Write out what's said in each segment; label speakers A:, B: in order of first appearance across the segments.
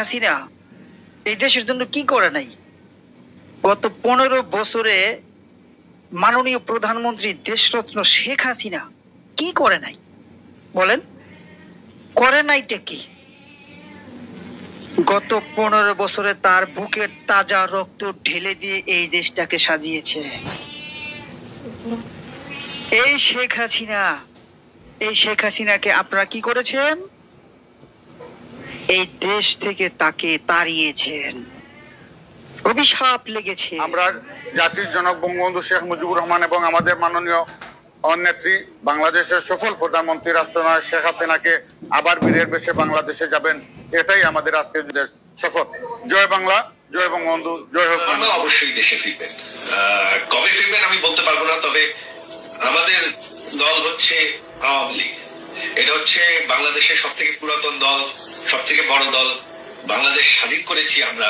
A: হাসিনা এই দেশের জন্য কি করে নাই? গত 15 বছরে মাননীয় প্রধানমন্ত্রী দেশরত্ন শেখ হাসিনা কি করে নাই বলেন? করে নাইটা কি? গত 15 বছরে তার বুকের তাজা রক্ত ঢেলে দিয়ে এই দেশটাকে সাজিয়েছে। এই শেখ হাসিনাকে আপনারা কি করেছেন? এই দেশ থেকে তাকে তাড়িয়েছেন, অভিশাপ লেগেছে।
B: আমরা জাতির জনক বঙ্গবন্ধু শেখ মুজিবুর রহমান এবং আমাদের মাননীয় নেত্রী বাংলাদেশের সফল প্রধানমন্ত্রী রাষ্ট্রনায়ক শেখ হাসিনাকে আবার বীরের বেশে বাংলাদেশে যাবেন, এটাই আমাদের আজকের শপথ। জয় বাংলা, জয় বঙ্গবন্ধু, জয় হোক বাংলা।
C: অবশ্যই দেশে ফিরবেন। কবে ফিরবেন আমি বলতে পারবো না, তবে আমাদের দল হচ্ছে আওয়ামী লীগ। এটা হচ্ছে বাংলাদেশের সব থেকে পুরাতন দল, সব থেকে বড় দল। বাংলাদেশ স্বাধীন করেছি আমরা।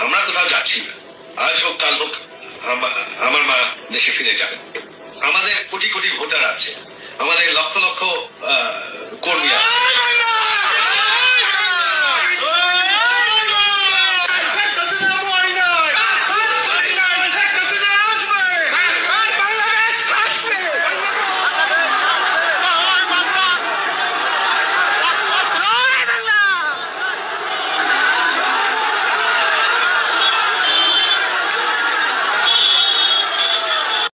C: আমরা কোথাও যাচ্ছি না। আজ হোক কাল হোক আমার মা দেশে ফিরে যাবেন। আমাদের কোটি কোটি ভোটার আছে, আমাদের লক্ষ লক্ষ কর্মী আছে।